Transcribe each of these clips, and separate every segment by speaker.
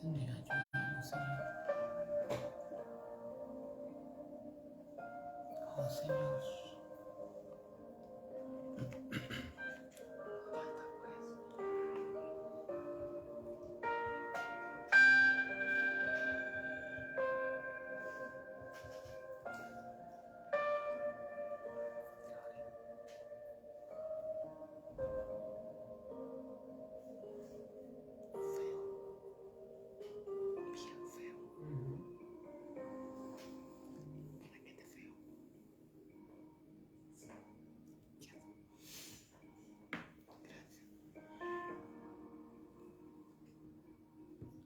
Speaker 1: Dios mío, ayúdanos, Señor. Oh, Señor.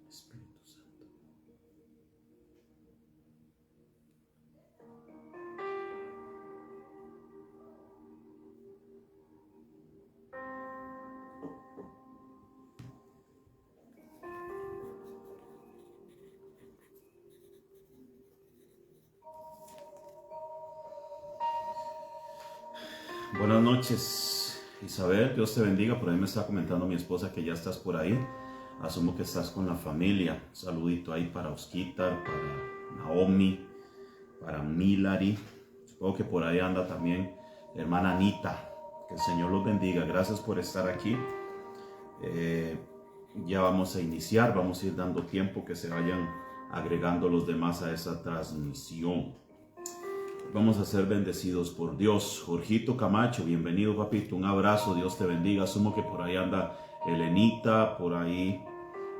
Speaker 2: Espíritu Santo. Buenas noches, Isabel, Dios te bendiga. Por ahí me está comentando mi esposa que ya estás por ahí. Asumo que estás con la familia. Un saludito ahí para Osquitar, para Naomi, para Milari. Supongo que por ahí anda también hermana Anita. Que el Señor los bendiga. Gracias por estar aquí. Ya vamos a iniciar. Vamos a ir dando tiempo que se vayan agregando los demás a esa transmisión. Vamos a ser bendecidos por Dios. Jorgito Camacho, bienvenido, papito. Un abrazo, Dios te bendiga. Asumo que por ahí anda Elenita, por ahí.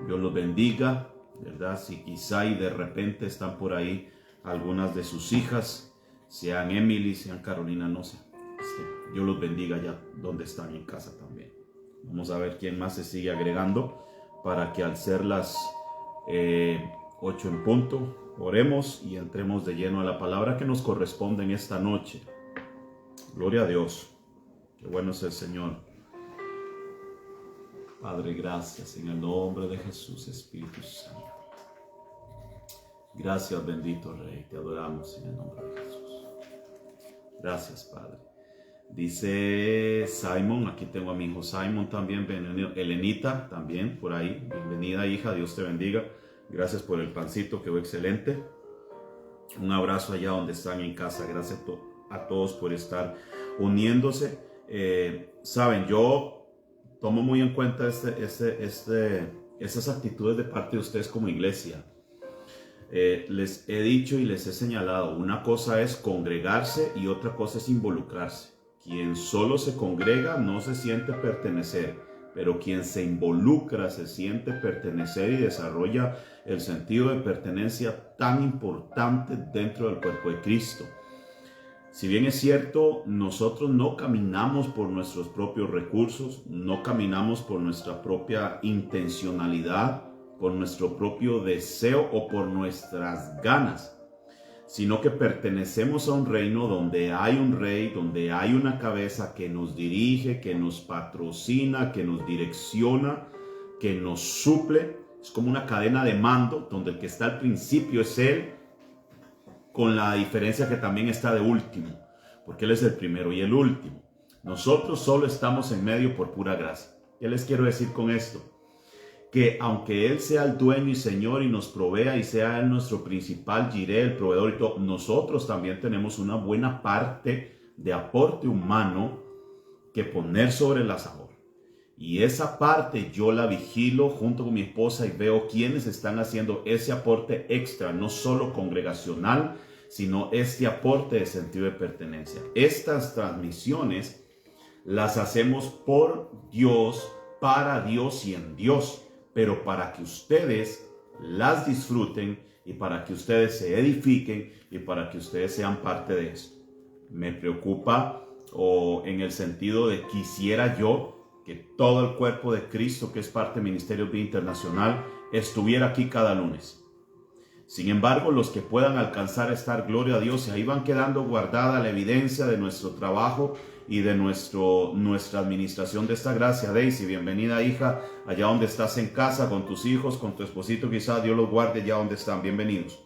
Speaker 2: Dios los bendiga, ¿verdad? Si quizá y de repente están por ahí algunas de sus hijas, sean Emily, sean Carolina, no sé. Dios los bendiga allá donde están en casa también. Vamos a ver quién más se sigue agregando para que al ser las 8 en punto, oremos y entremos de lleno a la palabra que nos corresponde en esta noche. Gloria a Dios. Qué bueno es el Señor. Padre, gracias en el nombre de Jesús, Espíritu Santo. Gracias, bendito Rey. Te adoramos en el nombre de Jesús. Gracias, Padre. Dice Simon, aquí tengo a mi hijo Simon también, Elenita también por ahí. Bienvenida, hija, Dios te bendiga. Gracias por el pancito, quedó excelente. Un abrazo allá donde están en casa. Gracias a todos por estar uniéndose. Saben, yo tomo muy en cuenta esas actitudes de parte de ustedes como iglesia. Les he dicho y les he señalado, una cosa es congregarse y otra cosa es involucrarse. Quien solo se congrega no se siente pertenecer, pero quien se involucra se siente pertenecer y desarrolla el sentido de pertenencia tan importante dentro del cuerpo de Cristo. Si bien es cierto, nosotros no caminamos por nuestros propios recursos, no caminamos por nuestra propia intencionalidad, por nuestro propio deseo o por nuestras ganas, sino que pertenecemos a un reino donde hay un rey, donde hay una cabeza que nos dirige, que nos patrocina, que nos direcciona, que nos suple. Es como una cadena de mando donde el que está al principio es Él, con la diferencia que también está de último, porque Él es el primero y el último. Nosotros solo estamos en medio por pura gracia. ¿Qué les quiero decir con esto? Que aunque Él sea el dueño y Señor y nos provea y sea Él nuestro principal Jireh, el proveedor y todo, nosotros también tenemos una buena parte de aporte humano que poner sobre la asador. Y esa parte yo la vigilo junto con mi esposa y veo quiénes están haciendo ese aporte extra, no solo congregacional, sino este aporte de sentido de pertenencia. Estas transmisiones las hacemos por Dios, para Dios y en Dios, pero para que ustedes las disfruten y para que ustedes se edifiquen y para que ustedes sean parte de eso. Me preocupa, o en el sentido de quisiera yo que todo el cuerpo de Cristo, que es parte del Ministerio Vida Internacional, estuviera aquí cada lunes. Sin embargo, los que puedan alcanzar a estar, gloria a Dios, y ahí van quedando guardada la evidencia de nuestro trabajo y de nuestra administración de esta gracia. Daisy, bienvenida, hija, allá donde estás en casa, con tus hijos, con tu esposito, quizá Dios los guarde allá donde están. Bienvenidos.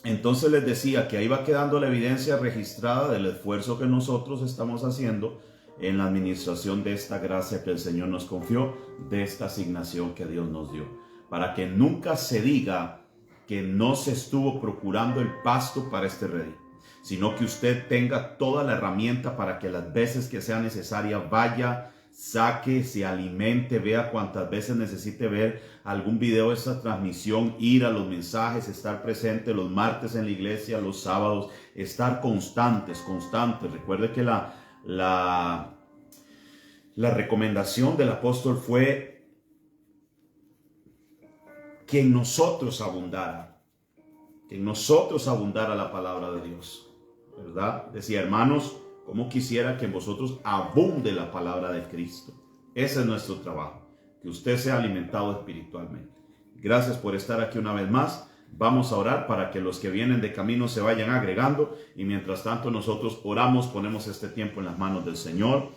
Speaker 2: Entonces les decía que ahí va quedando la evidencia registrada del esfuerzo que nosotros estamos haciendo en la administración de esta gracia que el Señor nos confió, de esta asignación que Dios nos dio. para que nunca se diga que no se estuvo procurando el pasto para este rey, sino que usted tenga toda la herramienta para que las veces que sea necesaria vaya, saque, se alimente, vea cuantas veces necesite ver algún video de esta transmisión, ir a los mensajes, estar presente los martes en la iglesia, los sábados, estar constantes. Recuerde que la recomendación del apóstol fue que en nosotros abundara la palabra de Dios, ¿verdad? Decía, hermanos, como quisiera que en vosotros abunde la palabra de Cristo. Ese es nuestro trabajo, que usted sea alimentado espiritualmente. Gracias por estar aquí una vez más. Vamos a orar para que los que vienen de camino se vayan agregando, y mientras tanto nosotros oramos, ponemos este tiempo en las manos del Señor,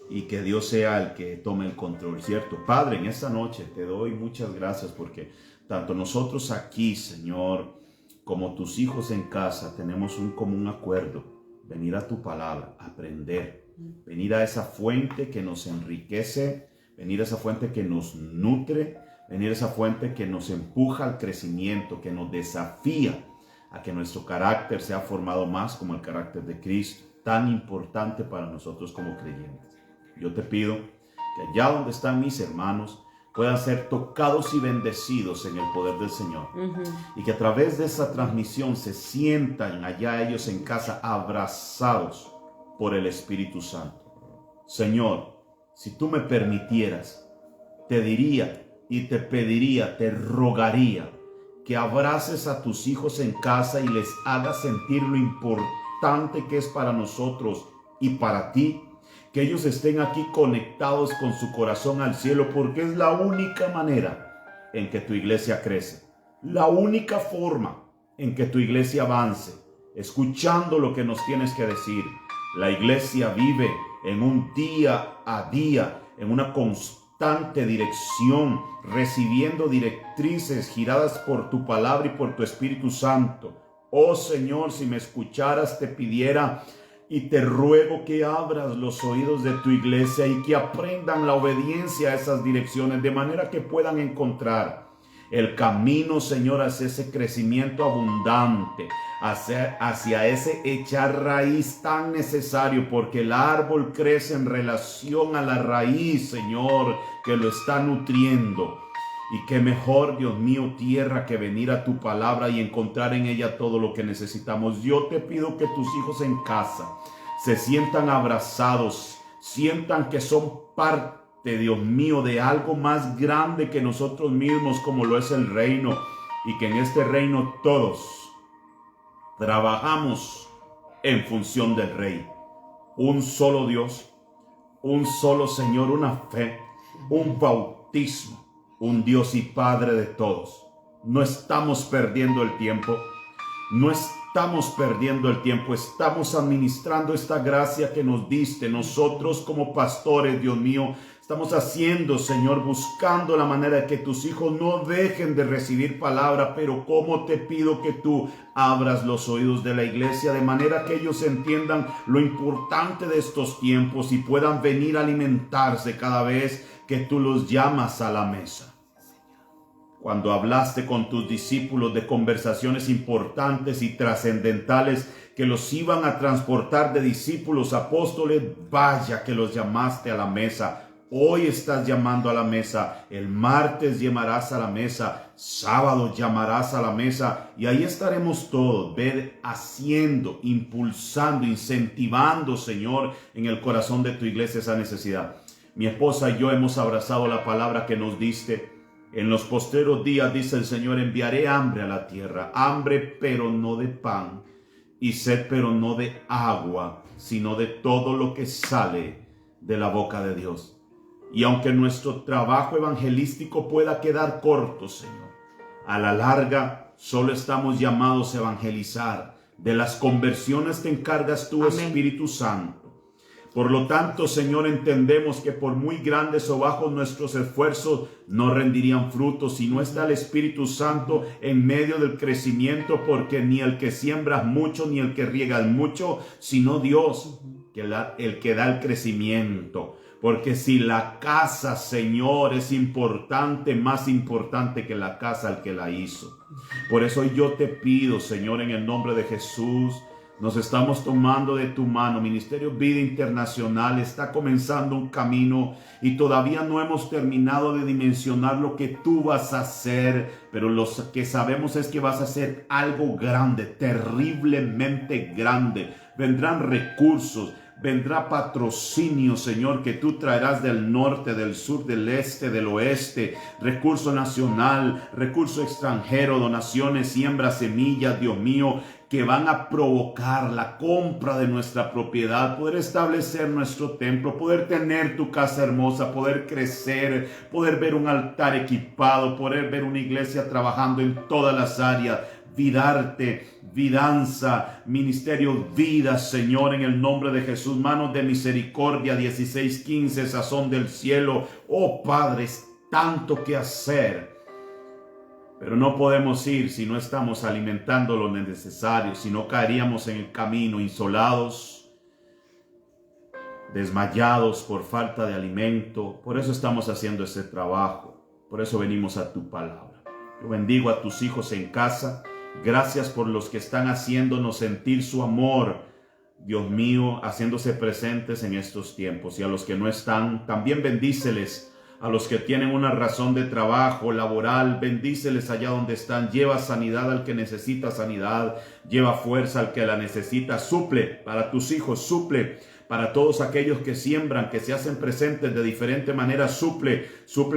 Speaker 2: y que Dios sea el que tome el control, ¿cierto? Padre, en esta noche te doy muchas gracias porque tanto nosotros aquí, Señor, como tus hijos en casa, tenemos un común acuerdo: venir a tu palabra, aprender, venir a esa fuente que nos enriquece, venir a esa fuente que nos nutre, venir a esa fuente que nos empuja al crecimiento, que nos desafía a que nuestro carácter sea formado más como el carácter de Cristo, tan importante para nosotros como creyentes. Yo te pido que allá donde están mis hermanos puedan ser tocados y bendecidos en el poder del Señor. Y que a través de esa transmisión se sientan allá ellos en casa abrazados por el Espíritu Santo. Señor, si tú me permitieras, te diría y te pediría, te rogaría que abraces a tus hijos en casa y les hagas sentir lo importante que es para nosotros y para ti, que ellos estén aquí conectados con su corazón al cielo, porque es la única manera en que tu iglesia crece, la única forma en que tu iglesia avance, escuchando lo que nos tienes que decir. La iglesia vive en un día a día, en una constante dirección, recibiendo directrices giradas por tu palabra y por tu Espíritu Santo. Oh Señor, si me escucharas, te pidiera y te ruego que abras los oídos de tu iglesia y que aprendan la obediencia a esas direcciones, de manera que puedan encontrar el camino, Señor, hacia ese crecimiento abundante, hacia ese echar raíz tan necesario, porque el árbol crece en relación a la raíz, Señor, que lo está nutriendo. Y qué mejor, Dios mío, tierra que venir a tu palabra y encontrar en ella todo lo que necesitamos. Yo te pido que tus hijos en casa se sientan abrazados, sientan que son parte, Dios mío, de algo más grande que nosotros mismos, como lo es el reino, y que en este reino todos trabajamos en función del Rey. Un solo Dios, un solo Señor, una fe, un bautismo, un Dios y Padre de todos. No estamos perdiendo el tiempo, estamos administrando esta gracia que nos diste. Nosotros como pastores, Dios mío, estamos haciendo, Señor, buscando la manera de que tus hijos no dejen de recibir palabra, pero como te pido que tú abras los oídos de la iglesia, de manera que ellos entiendan lo importante de estos tiempos y puedan venir a alimentarse cada vez que tú los llamas a la mesa. Cuando hablaste con tus discípulos de conversaciones importantes y trascendentales que los iban a transportar de discípulos a apóstoles, vaya que los llamaste a la mesa. Hoy estás llamando a la mesa, el martes llamarás a la mesa, sábado llamarás a la mesa, y ahí estaremos todos, haciendo, impulsando, incentivando, Señor, en el corazón de tu iglesia esa necesidad. Mi esposa y yo hemos abrazado la palabra que nos diste. En los postreros días, dice el Señor, enviaré hambre a la tierra, hambre pero no de pan, y sed pero no de agua, sino de todo lo que sale de la boca de Dios. Y aunque nuestro trabajo evangelístico pueda quedar corto, Señor, a la larga solo estamos llamados a evangelizar. De las conversiones te encargas tú, Amén. Espíritu Santo. Por lo tanto, Señor, entendemos que por muy grandes o bajos nuestros esfuerzos no rendirían frutos si no está el Espíritu Santo en medio del crecimiento, porque ni el que siembra mucho ni el que riega mucho, sino Dios, el que da el crecimiento. Porque si la casa, Señor, es importante, más importante que la casa al que la hizo. Por eso yo te pido, Señor, en el nombre de Jesús, nos estamos tomando de tu mano. Ministerio Vida Internacional está comenzando un camino y todavía no hemos terminado de dimensionar lo que tú vas a hacer. Pero lo que sabemos es que vas a hacer algo grande, terriblemente grande. Vendrán recursos, vendrá patrocinio, Señor, que tú traerás del norte, del sur, del este, del oeste, recurso nacional, recurso extranjero, donaciones, siembra, semillas, Dios mío, que van a provocar la compra de nuestra propiedad, poder establecer nuestro templo, poder tener tu casa hermosa, poder crecer, poder ver un altar equipado, poder ver una iglesia trabajando en todas las áreas, Vidarte, Vidanza, Ministerio Vida, Señor, en el nombre de Jesús, manos de misericordia, 16:15, sazón del cielo. Oh Padre, es tanto que hacer. Pero no podemos ir si no estamos alimentando lo necesario, si no caeríamos en el camino insolados, desmayados por falta de alimento. Por eso estamos haciendo este trabajo, por eso venimos a tu palabra. Yo bendigo a tus hijos en casa. Gracias por los que están haciéndonos sentir su amor, Dios mío, haciéndose presentes en estos tiempos. Y a los que no están, también bendíceles. A los que tienen una razón de trabajo laboral, bendíceles allá donde están. Lleva sanidad al que necesita sanidad. Lleva fuerza al que la necesita. Suple para tus hijos, suple para todos aquellos que siembran, que se hacen presentes de diferente manera. Suple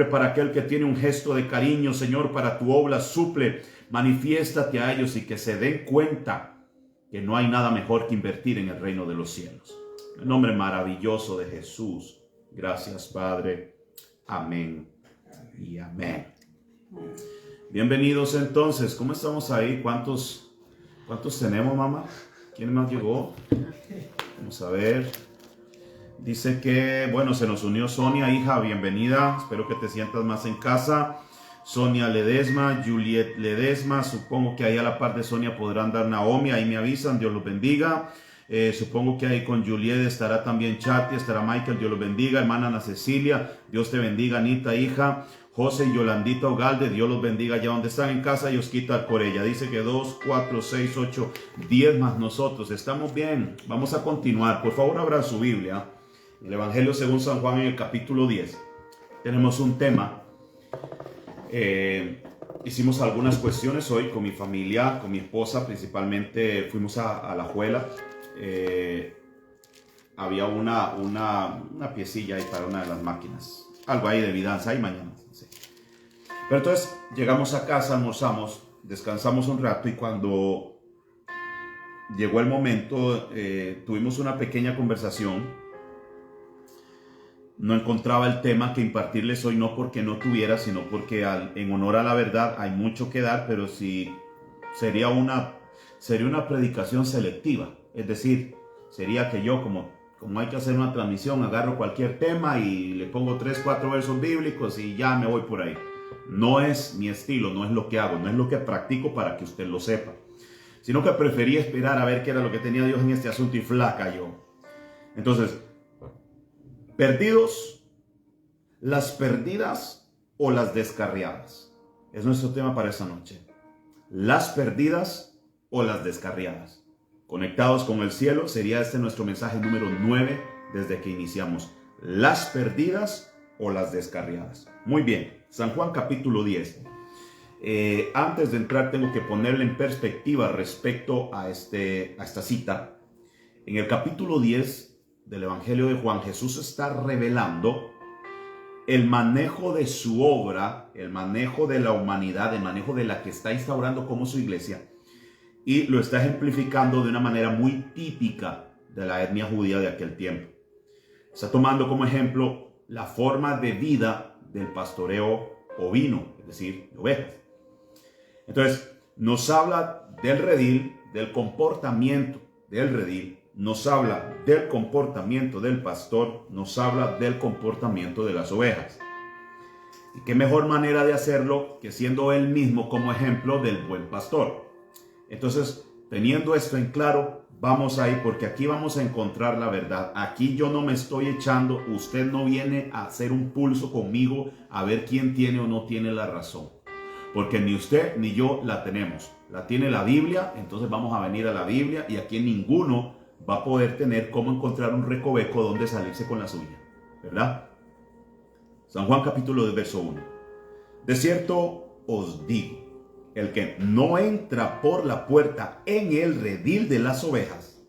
Speaker 2: para aquel que tiene un gesto de cariño, Señor, para tu obra. Suple, manifiéstate a ellos y que se den cuenta que no hay nada mejor que invertir en el reino de los cielos. En el nombre maravilloso de Jesús. Gracias, Padre. Amén y amén. Bienvenidos entonces. ¿Cómo estamos ahí? ¿Cuántos tenemos, mamá? ¿Quién más llegó? Vamos a ver. Dice que, bueno, se nos unió Sonia, hija, bienvenida. Espero que te sientas más en casa. Sonia Ledesma, Juliet Ledesma. Supongo que ahí a la par de Sonia podrán dar Naomi. Ahí me avisan. Dios los bendiga. Supongo que ahí con Juliet estará también Chati, estará Michael, Dios los bendiga. Hermana Ana Cecilia, Dios te bendiga. Anita, hija. José y Yolandita Ogalde, Dios los bendiga allá donde están en casa. Y Osquita Corella, dice que 2, 4, 6, 8, 10 más nosotros. Estamos bien, vamos a continuar. Por favor, abra su Biblia. El Evangelio según San Juan en el capítulo 10. Tenemos un tema. Hicimos algunas cuestiones hoy con mi familia, con mi esposa principalmente. Fuimos a La Juela. Había una piecilla ahí para una de las máquinas, algo ahí de Vidanza, ahí mañana, sí. Pero entonces llegamos a casa, almorzamos, descansamos un rato y cuando llegó el momento tuvimos una pequeña conversación. No encontraba el tema que impartirles hoy, no porque no tuviera, sino porque en honor a la verdad hay mucho que dar, pero sí sería una predicación selectiva. Es decir, sería que yo, como hay que hacer una transmisión, agarro cualquier tema y le pongo 3, 4 versos bíblicos y ya me voy por ahí. No es mi estilo, no es lo que hago, no es lo que practico para que usted lo sepa. Sino que preferí esperar a ver qué era lo que tenía Dios en este asunto y flaca yo. Entonces, perdidos, las perdidas o las descarriadas. Es nuestro tema para esta noche. Las perdidas o las descarriadas. Conectados con el cielo, sería este nuestro mensaje número 9 desde que iniciamos. Las perdidas o las descarriadas. Muy bien, San Juan capítulo 10. Antes de entrar tengo que ponerle en perspectiva respecto a esta cita. En el capítulo 10 del Evangelio de Juan, Jesús está revelando el manejo de su obra, el manejo de la humanidad, el manejo de la que está instaurando como su iglesia. Y lo está ejemplificando de una manera muy típica de la etnia judía de aquel tiempo. Está tomando como ejemplo la forma de vida del pastoreo ovino, es decir, de ovejas. Entonces, nos habla del redil, del comportamiento del redil, nos habla del comportamiento del pastor, nos habla del comportamiento de las ovejas. Y qué mejor manera de hacerlo que siendo él mismo como ejemplo del buen pastor. Entonces, teniendo esto en claro, vamos ahí porque aquí vamos a encontrar la verdad. Aquí yo no me estoy echando, usted no viene a hacer un pulso conmigo a ver quién tiene o no tiene la razón. Porque ni usted ni yo la tenemos. La tiene la Biblia, entonces vamos a venir a la Biblia y aquí ninguno va a poder tener cómo encontrar un recoveco donde salirse con la suya. ¿Verdad? San Juan capítulo 2, verso 1. De cierto os digo, el que no entra por la puerta en el redil de las ovejas,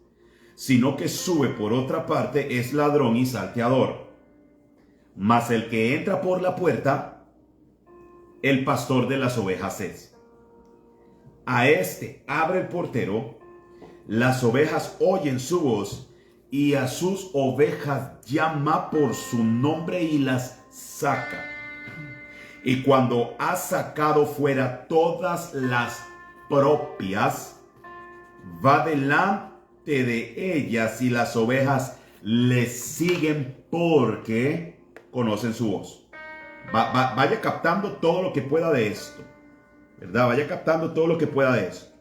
Speaker 2: sino que sube por otra parte, es ladrón y salteador. Mas el que entra por la puerta, el pastor de las ovejas es. A este abre el portero, las ovejas oyen su voz, y a sus ovejas llama por su nombre y las saca. Y cuando ha sacado fuera todas las propias, va delante de ellas y las ovejas le siguen porque conocen su voz. Vaya captando todo lo que pueda de esto, ¿verdad? Vaya captando todo lo que pueda de esto.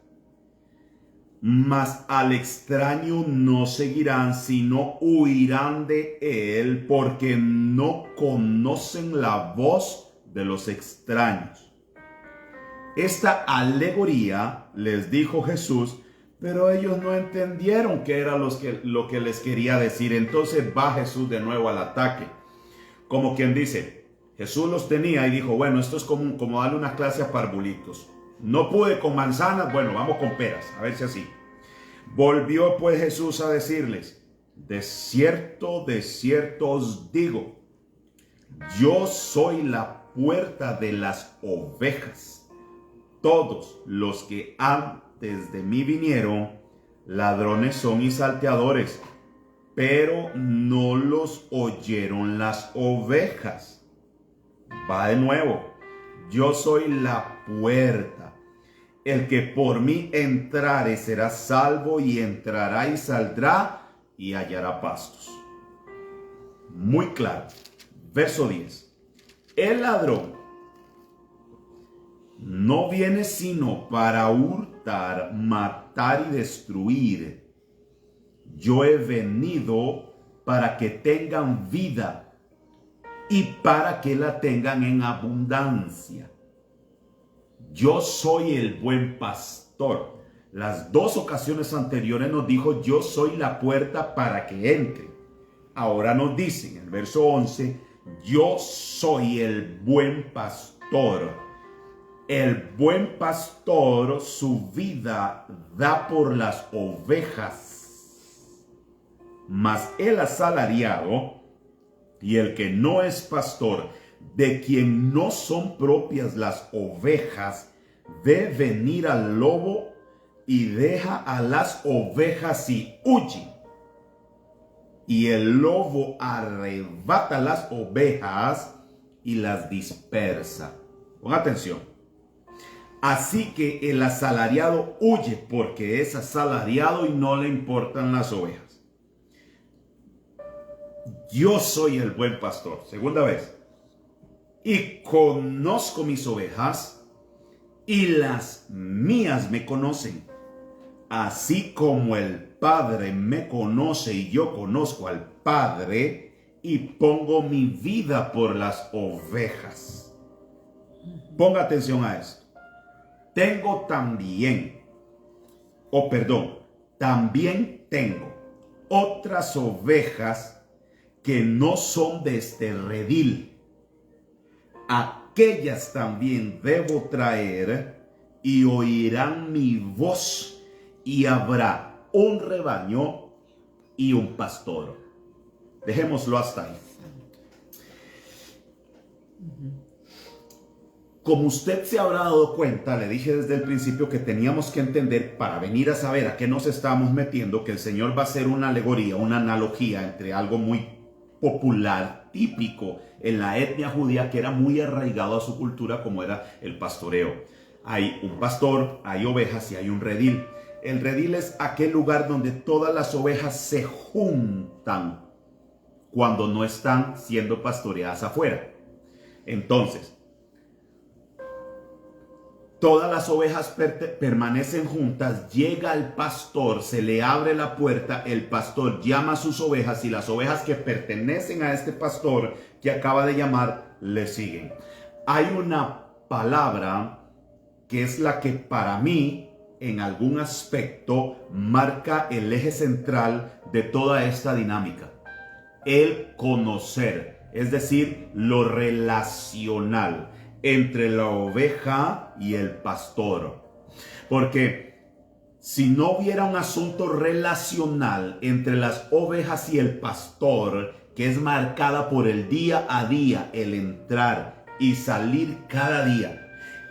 Speaker 2: Mas al extraño no seguirán, sino huirán de él, porque no conocen la voz de los extraños. Esta alegoría les dijo Jesús, pero ellos no entendieron qué era lo que les quería decir. Entonces va Jesús de nuevo al ataque. Como quien dice, Jesús los tenía y dijo, bueno, esto es como darle una clase a parvulitos. No pude con manzanas, bueno, vamos con peras, a ver si así. Volvió pues Jesús a decirles, de cierto os digo, yo soy la puerta de las ovejas. Todos los que antes de mí vinieron, ladrones son y salteadores, pero no los oyeron las ovejas. Va de nuevo, yo soy la puerta. El que por mí entrare será salvo, y entrará y saldrá y hallará pastos. Muy claro. Verso 10. El ladrón no viene sino para hurtar, matar y destruir. Yo he venido para que tengan vida y para que la tengan en abundancia. Yo soy el buen pastor. Las dos ocasiones anteriores nos dijo, yo soy la puerta para que entre. Ahora nos dice en el verso 11, yo soy el buen pastor. El buen pastor su vida da por las ovejas. Mas el asalariado y el que no es pastor, de quien no son propias las ovejas, ve venir al lobo y deja a las ovejas y huye. Y el lobo arrebata las ovejas y las dispersa. Pon atención. Así que el asalariado huye porque es asalariado y no le importan las ovejas. Yo soy el buen pastor. Segunda vez. Y conozco mis ovejas y las mías me conocen. Así como el Padre me conoce y yo conozco al Padre, y pongo mi vida por las ovejas. Ponga atención a esto. También tengo otras ovejas que no son de este redil. Aquellas también debo traer, y oirán mi voz, y habrá un rebaño y un pastor. Dejémoslo hasta ahí. Como usted se habrá dado cuenta, le dije desde el principio que teníamos que entender, para venir a saber a qué nos estamos metiendo, que el Señor va a hacer una alegoría, una analogía entre algo muy popular, típico en la etnia judía, que era muy arraigado a su cultura, como era el pastoreo. Hay un pastor, hay ovejas y hay un redil. El redil es aquel lugar donde todas las ovejas se juntan cuando no están siendo pastoreadas afuera. Entonces, Todas las ovejas permanecen juntas, llega el pastor, se le abre la puerta, el pastor llama a sus ovejas y las ovejas que pertenecen a este pastor que acaba de llamar, le siguen. Hay una palabra que es la que para mí en algún aspecto marca el eje central de toda esta dinámica. El conocer, es decir, lo relacional entre la oveja y el pastor. Porque si no hubiera un asunto relacional entre las ovejas y el pastor, que es marcada por el día a día, el entrar y salir cada día,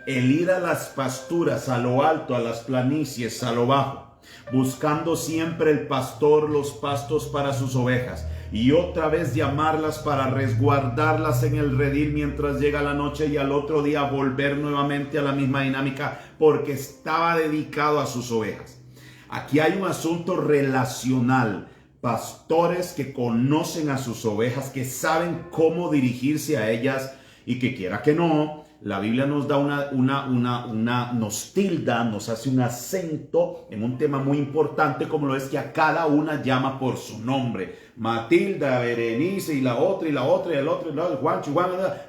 Speaker 2: el ir a las pasturas, a lo alto, a las planicies, a lo bajo, buscando siempre el pastor los pastos para sus ovejas, y otra vez llamarlas para resguardarlas en el redil mientras llega la noche, y al otro día volver nuevamente a la misma dinámica porque estaba dedicado a sus ovejas. Aquí hay un asunto relacional. Pastores que conocen a sus ovejas, que saben cómo dirigirse a ellas, y que quiera que no, la Biblia nos da nos tilda, nos hace un acento en un tema muy importante, como lo es que a cada una llama por su nombre. Matilda, Berenice, y la otra, y el otro, Juan,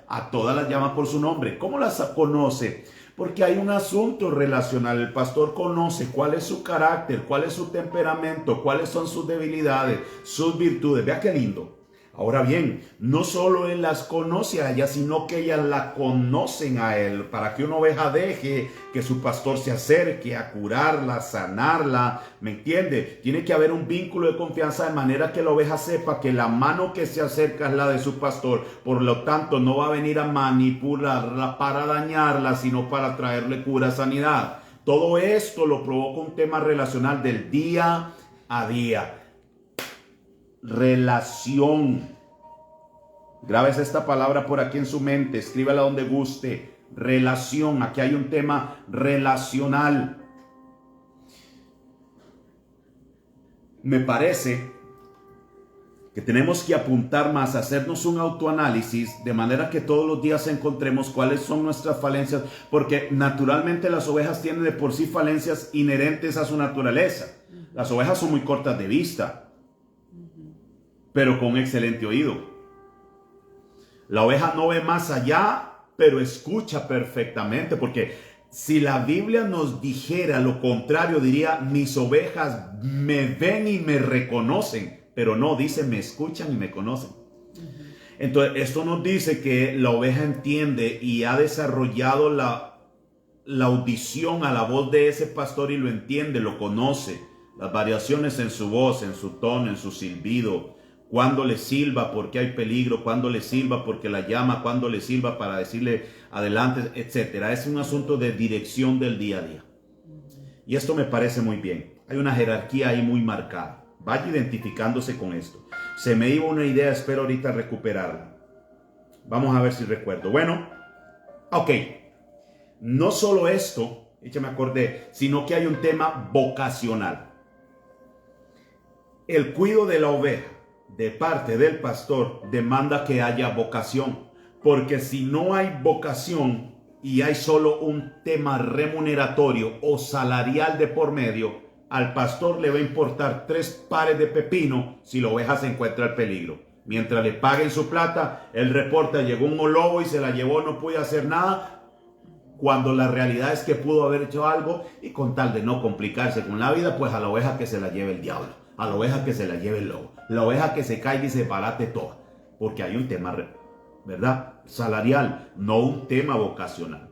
Speaker 2: a todas las llama por su nombre. ¿Cómo las conoce? Porque hay un asunto relacional. El pastor conoce cuál es su carácter, cuál es su temperamento, cuáles son sus debilidades, sus virtudes. Vea qué lindo. Ahora bien, no solo él las conoce a ella, sino que ellas la conocen a él, para que una oveja deje que su pastor se acerque a curarla, a sanarla. ¿Me entiende? Tiene que haber un vínculo de confianza de manera que la oveja sepa que la mano que se acerca es la de su pastor. Por lo tanto, no va a venir a manipularla para dañarla, sino para traerle cura, sanidad. Todo esto lo provoca un tema relacional del día a día. Relación. Grabes esta palabra por aquí en su mente, escríbala donde guste. Relación. Aquí hay un tema relacional. Me parece que tenemos que apuntar más, hacernos un autoanálisis, de manera que todos los días encontremos cuáles son nuestras falencias, porque naturalmente las ovejas tienen de por sí falencias inherentes a su naturaleza. Las ovejas son muy cortas de vista, pero con excelente oído. La oveja no ve más allá, pero escucha perfectamente, porque si la Biblia nos dijera lo contrario, diría: mis ovejas me ven y me reconocen, pero no, dice: me escuchan y me conocen. Entonces, esto nos dice que la oveja entiende y ha desarrollado la audición a la voz de ese pastor, y lo entiende, lo conoce, las variaciones en su voz, en su tono, en su silbido, cuando le silba porque hay peligro, cuando le silba porque la llama, cuando le silba para decirle adelante, etcétera. Es un asunto de dirección del día a día. Y esto me parece muy bien. Hay una jerarquía ahí muy marcada. Vaya identificándose con esto. Se me iba una idea, espero ahorita recuperarla. Vamos a ver si recuerdo. Bueno, ok. No solo esto, ya me acordé, sino que hay un tema vocacional. El cuidado de la oveja de parte del pastor demanda que haya vocación, porque si no hay vocación y hay solo un tema remuneratorio o salarial de por medio, al pastor le va a importar 3 pares de pepino si la oveja se encuentra en peligro. Mientras le paguen su plata, él reporta: llegó un lobo y se la llevó, no pude hacer nada, cuando la realidad es que pudo haber hecho algo, y con tal de no complicarse con la vida, pues a la oveja que se la lleve el diablo, a la oveja que se la lleve el lobo, la oveja que se caiga y se barate toda, porque hay un tema, ¿verdad?, salarial, no un tema vocacional.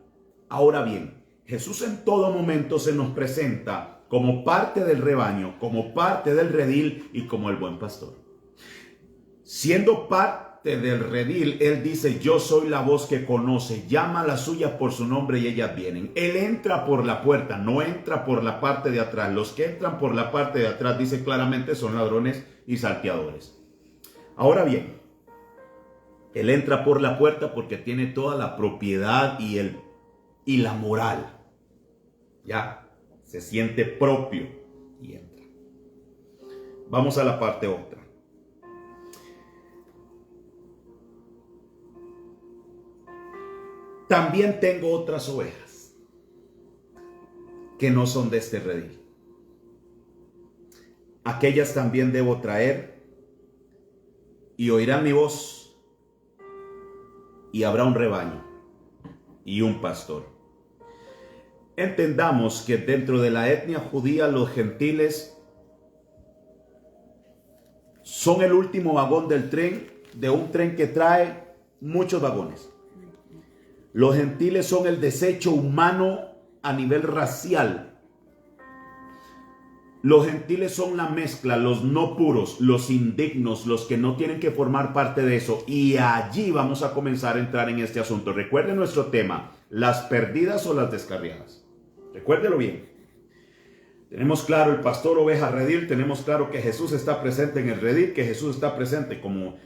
Speaker 2: Ahora bien, Jesús en todo momento se nos presenta como parte del rebaño, como parte del redil y como el buen pastor. Siendo parte del redil, él dice: yo soy la voz que conoce, llama a las suyas por su nombre y ellas vienen. Él entra por la puerta, no entra por la parte de atrás. Los que entran por la parte de atrás, dice claramente, son ladrones y salteadores. Ahora bien, él entra por la puerta porque tiene toda la propiedad y la moral. Ya, se siente propio y entra. Vamos a la parte otra. También tengo otras ovejas. que no son de este redil. Aquellas también debo traer, y oirán mi voz, y habrá un rebaño y un pastor. Entendamos que dentro de la etnia judía los gentiles son el último vagón del tren, de un tren que trae muchos vagones. Los gentiles son el desecho humano a nivel racial. Los gentiles son la mezcla, los no puros, los indignos, los que no tienen que formar parte de eso. Y allí vamos a comenzar a entrar en este asunto. Recuerden nuestro tema, las perdidas o las descarriadas. Recuérdelo bien. Tenemos claro el pastor, oveja, redil. Tenemos claro que Jesús está presente en el redil, que Jesús está presente como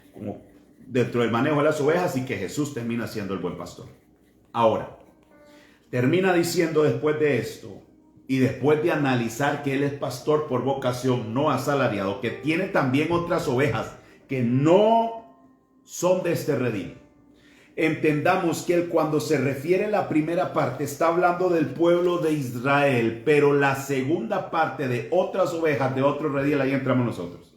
Speaker 2: dentro del manejo de las ovejas y que Jesús termina siendo el buen pastor. Ahora, termina diciendo después de esto, y después de analizar que Él es pastor por vocación, no asalariado, que tiene también otras ovejas que no son de este redil. Entendamos que Él, cuando se refiere a la primera parte, está hablando del pueblo de Israel, pero la segunda parte de otras ovejas de otro redil, ahí entramos nosotros.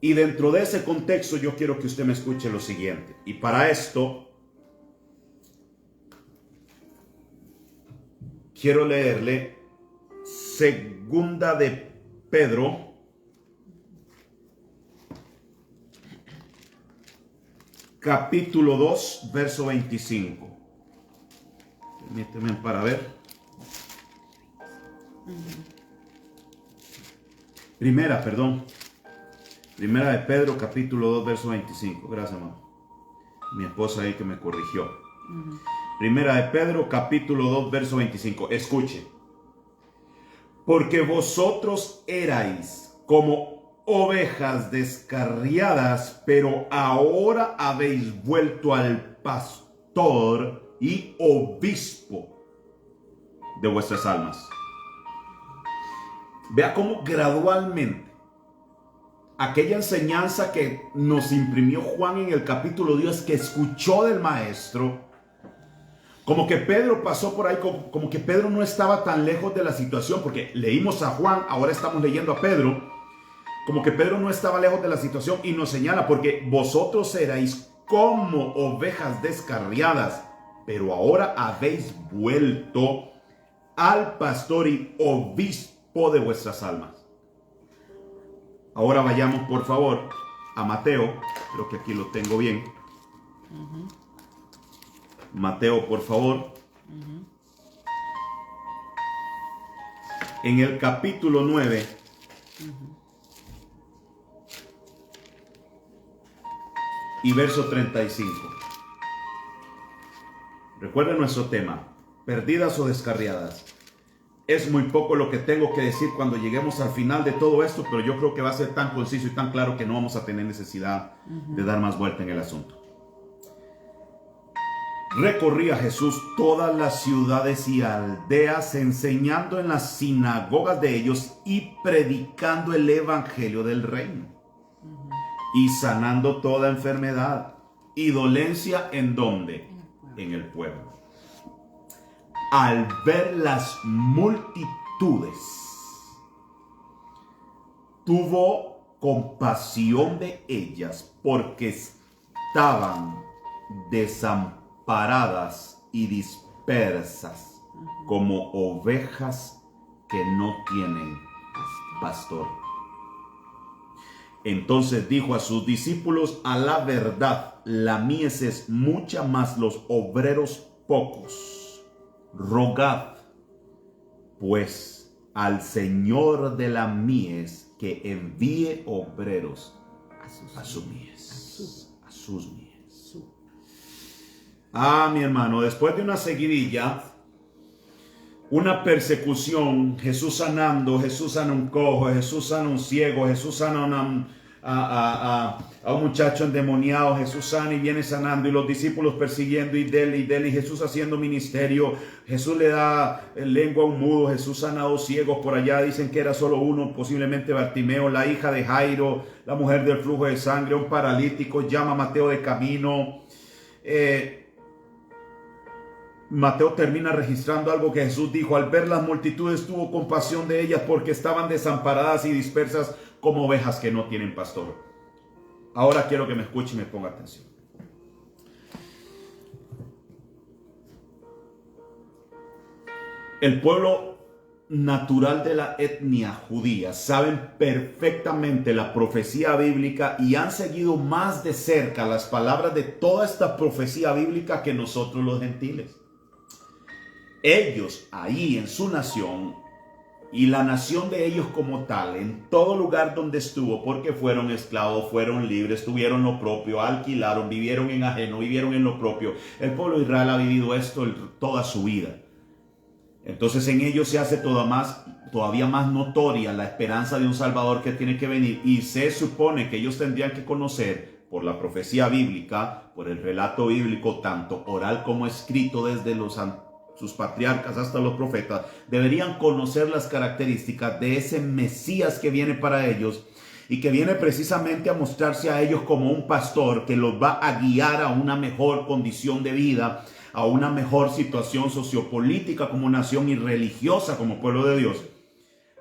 Speaker 2: Y dentro de ese contexto yo quiero que usted me escuche lo siguiente. Y para esto quiero leerle segunda de Pedro, capítulo 2, verso 25. Permíteme para ver. Primera de Pedro, capítulo 2, verso 25. Gracias, mamá. Mi esposa ahí que me corrigió. Primera de Pedro, capítulo 2, verso 25. Escuche. Porque vosotros erais como ovejas descarriadas, pero ahora habéis vuelto al pastor y obispo de vuestras almas. Vea cómo gradualmente aquella enseñanza que nos imprimió Juan en el capítulo 10, que escuchó del maestro, como que Pedro pasó por ahí, como que Pedro no estaba tan lejos de la situación, porque leímos a Juan, ahora estamos leyendo a Pedro, como que Pedro no estaba lejos de la situación y nos señala, porque vosotros erais como ovejas descarriadas, pero ahora habéis vuelto al pastor y obispo de vuestras almas. Ahora vayamos por favor a Mateo, creo que aquí lo tengo bien. Mateo, por favor. En el capítulo 9. Y verso 35. Recuerden nuestro tema, perdidas o descarriadas. Es muy poco lo que tengo que decir cuando lleguemos al final de todo esto, pero yo creo que va a ser tan conciso y tan claro que no vamos a tener necesidad de dar más vuelta en el asunto. Recorría Jesús todas las ciudades y aldeas, enseñando en las sinagogas de ellos y predicando el evangelio del reino. Y sanando toda enfermedad y dolencia, ¿en dónde? En el pueblo. Al ver las multitudes, tuvo compasión de ellas, porque estaban desamparadas y dispersas como ovejas que no tienen pastor. Entonces dijo a sus discípulos: a la verdad, la mies es mucha, mas los obreros pocos. Rogad pues al Señor de la mies que envíe obreros a sus mies. A sus mies. Mi hermano, después de una seguidilla, una persecución, Jesús sanando, Jesús sana un cojo, Jesús sana un ciego, Jesús sana a un muchacho endemoniado, Jesús sana y viene sanando, y los discípulos persiguiendo y dele, y Jesús haciendo ministerio. Jesús le da lengua a un mudo, Jesús sana a dos ciegos por allá, dicen que era solo uno, posiblemente Bartimeo, la hija de Jairo, la mujer del flujo de sangre, un paralítico, llama a Mateo de camino. Mateo termina registrando algo que Jesús dijo: al ver las multitudes tuvo compasión de ellas porque estaban desamparadas y dispersas como ovejas que no tienen pastor. Ahora quiero que me escuche y me ponga atención. El pueblo natural de la etnia judía saben perfectamente la profecía bíblica y han seguido más de cerca las palabras de toda esta profecía bíblica que nosotros los gentiles. Ellos ahí en su nación y la nación de ellos como tal, en todo lugar donde estuvo, porque fueron esclavos, fueron libres, tuvieron lo propio, alquilaron, vivieron en ajeno, vivieron en lo propio. El pueblo de Israel ha vivido esto toda su vida. Entonces en ellos se hace todavía más notoria la esperanza de un Salvador que tiene que venir, y se supone que ellos tendrían que conocer por la profecía bíblica, por el relato bíblico, tanto oral como escrito desde sus patriarcas hasta los profetas, deberían conocer las características de ese Mesías que viene para ellos y que viene precisamente a mostrarse a ellos como un pastor que los va a guiar a una mejor condición de vida, a una mejor situación sociopolítica como nación y religiosa como pueblo de Dios.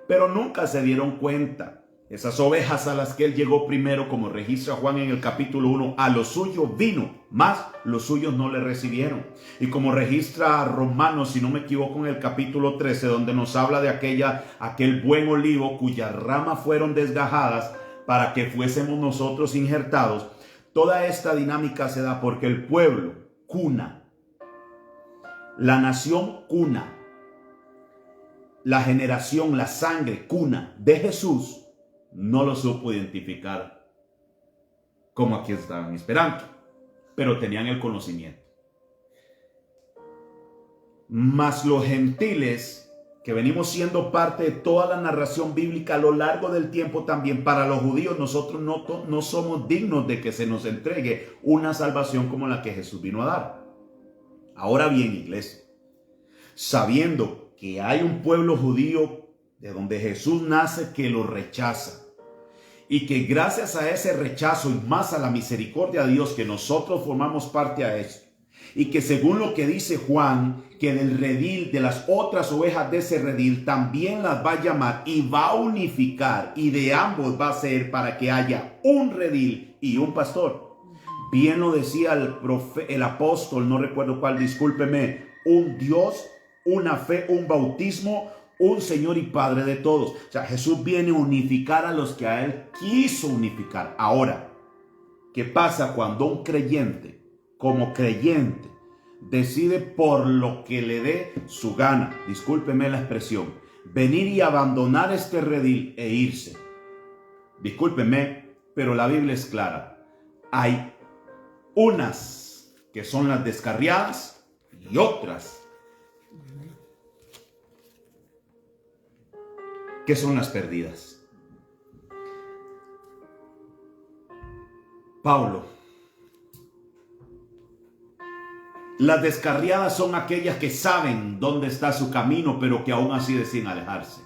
Speaker 2: Pero nunca se dieron cuenta. Esas ovejas a las que él llegó primero, como registra Juan en el capítulo 1, a los suyos vino, mas los suyos no le recibieron. Y como registra Romanos, si no me equivoco, en el capítulo 13, donde nos habla de aquel buen olivo cuyas ramas fueron desgajadas para que fuésemos nosotros injertados. Toda esta dinámica se da porque el pueblo cuna, la nación cuna, la generación, la sangre cuna de Jesús, no lo supo identificar como aquí estaban esperando, pero tenían el conocimiento. Mas los gentiles, que venimos siendo parte de toda la narración bíblica a lo largo del tiempo también, para los judíos nosotros no somos dignos de que se nos entregue una salvación como la que Jesús vino a dar. Ahora bien, iglesia, sabiendo que hay un pueblo judío de donde Jesús nace que lo rechaza, y que gracias a ese rechazo y más a la misericordia de Dios que nosotros formamos parte a eso, y que según lo que dice Juan, que del redil, de las otras ovejas de ese redil, también las va a llamar y va a unificar, y de ambos va a ser para que haya un redil y un pastor. Bien lo decía el apóstol, no recuerdo cuál, discúlpeme: un Dios, una fe, un bautismo, un Señor y Padre de todos. O sea, Jesús viene a unificar a los que a Él quiso unificar. Ahora, ¿qué pasa cuando un creyente, como creyente, decide por lo que le dé su gana, discúlpeme la expresión, venir y abandonar este redil e irse? Discúlpeme, pero la Biblia es clara. Hay unas que son las descarriadas y otras que son las perdidas. Pablo: las descarriadas son aquellas que saben dónde está su camino, pero que aún así deciden alejarse.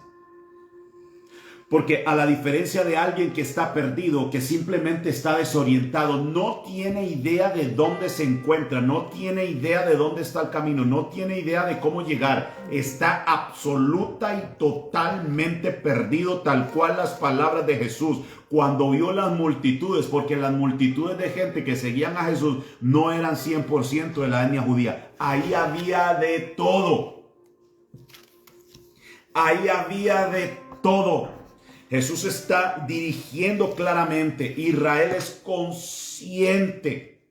Speaker 2: Porque a la diferencia de alguien que está perdido, que simplemente está desorientado, no tiene idea de dónde se encuentra, no tiene idea de dónde está el camino, no tiene idea de cómo llegar, está absoluta y totalmente perdido, tal cual las palabras de Jesús cuando vio las multitudes, porque las multitudes de gente que seguían a Jesús no eran 100% de la etnia judía. Ahí había de todo. Ahí había de todo. Jesús está dirigiendo claramente. Israel es consciente.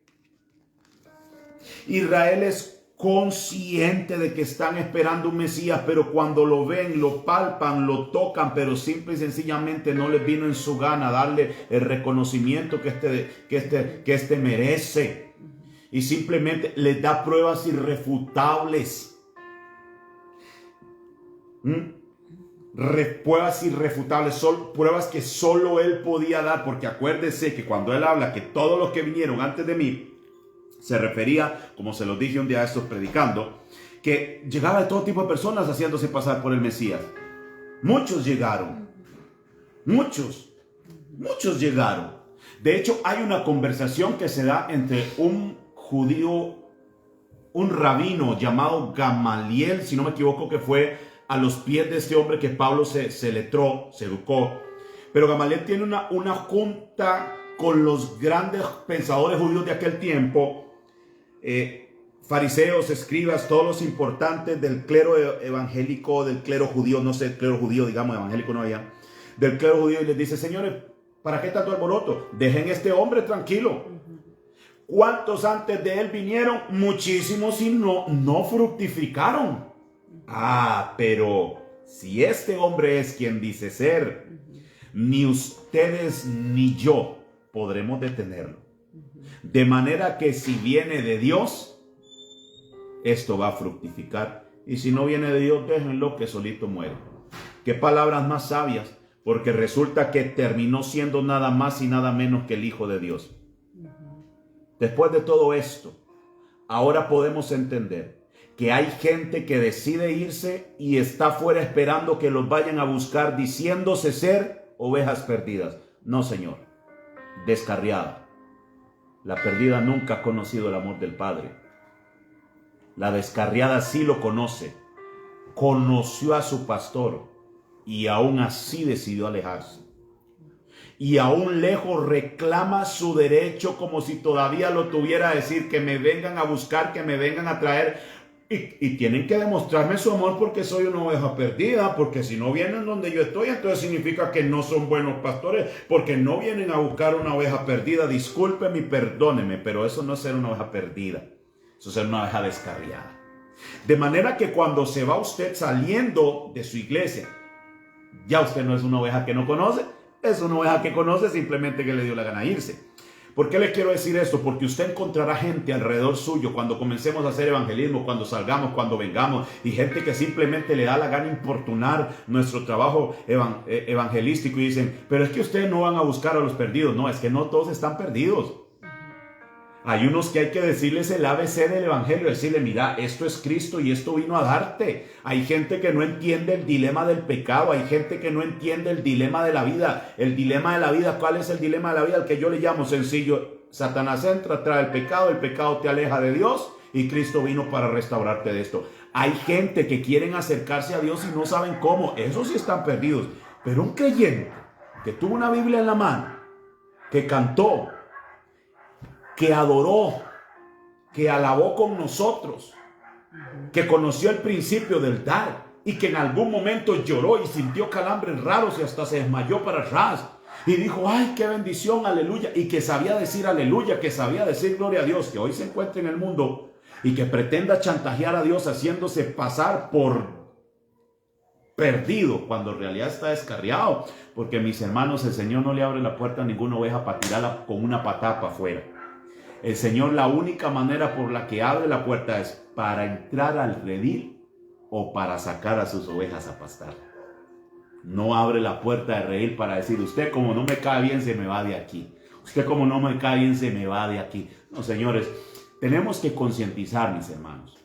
Speaker 2: Israel es consciente de que están esperando un Mesías, pero cuando lo ven, lo palpan, lo tocan, pero simple y sencillamente no les vino en su gana darle el reconocimiento que este merece. Y simplemente les da pruebas irrefutables. Pruebas irrefutables, son pruebas que solo él podía dar, porque acuérdese que cuando él habla que todos los que vinieron antes de mí, se refería, como se los dije un día a estos predicando, que llegaba de todo tipo de personas haciéndose pasar por el Mesías. Muchos llegaron, muchos llegaron. De hecho, hay una conversación que se da entre un judío un rabino llamado Gamaliel, si no me equivoco, que fue a los pies de este hombre que Pablo se letró, se educó. Pero Gamaliel tiene una junta con los grandes pensadores judíos de aquel tiempo, fariseos, escribas, todos los importantes del clero evangélico, del clero judío, no sé, clero judío, digamos, evangélico no había, del clero judío, y les dice: señores, ¿para qué tanto alboroto? Dejen a este hombre tranquilo. ¿Cuántos antes de él vinieron? Muchísimos, y no fructificaron. Pero si este hombre es quien dice ser, ni ustedes ni yo podremos detenerlo. De manera que si viene de Dios, esto va a fructificar. Y si no viene de Dios, déjenlo que solito muere. Qué palabras más sabias, porque resulta que terminó siendo nada más y nada menos que el Hijo de Dios. Después de todo esto, ahora podemos entender que hay gente que decide irse y está fuera esperando que los vayan a buscar, diciéndose ser ovejas perdidas. No, Señor, descarriada. La perdida nunca ha conocido el amor del Padre. La descarriada sí lo conoce. Conoció a su pastor y aún así decidió alejarse. Y aún lejos reclama su derecho como si todavía lo tuviera a decir: que me vengan a buscar, que me vengan a traer. Y tienen que demostrarme su amor porque soy una oveja perdida. Porque si no vienen donde yo estoy, entonces significa que no son buenos pastores. Porque no vienen a buscar una oveja perdida. Discúlpeme y perdóneme, pero eso no es ser una oveja perdida. Eso es ser una oveja descarriada. De manera que cuando se va usted saliendo de su iglesia, ya usted no es una oveja que no conoce. Es una oveja que conoce, simplemente que le dio la gana irse. ¿Por qué le quiero decir esto? Porque usted encontrará gente alrededor suyo cuando comencemos a hacer evangelismo, cuando salgamos, cuando vengamos, y gente que simplemente le da la gana importunar nuestro trabajo evangelístico, y dicen: pero es que ustedes no van a buscar a los perdidos. No, es que no todos están perdidos. Hay unos que hay que decirles el ABC del evangelio, decirle: mira, esto es Cristo y esto vino a darte. Hay gente que no entiende el dilema del pecado, hay gente que no entiende el dilema de la vida. El dilema de la vida, ¿cuál es el dilema de la vida? El que yo le llamo sencillo: Satanás entra, trae el pecado te aleja de Dios, y Cristo vino para restaurarte de esto. Hay gente que quieren acercarse a Dios y no saben cómo. Esos sí están perdidos. Pero un creyente que tuvo una Biblia en la mano, que cantó, que adoró, que alabó con nosotros, que conoció el principio del dar, y que en algún momento lloró y sintió calambres raros y hasta se desmayó para atrás y dijo: ay, qué bendición, aleluya, y que sabía decir aleluya, que sabía decir gloria a Dios, que hoy se encuentra en el mundo y que pretenda chantajear a Dios haciéndose pasar por perdido cuando en realidad está descarriado. Porque, mis hermanos, el Señor no le abre la puerta a ninguna oveja para tirarla con una patada para afuera. El Señor, la única manera por la que abre la puerta es para entrar al redil o para sacar a sus ovejas a pastar. No abre la puerta del redil para decir: usted como no me cae bien se me va de aquí. Usted como no me cae bien se me va de aquí. No, señores, tenemos que concientizar, mis hermanos.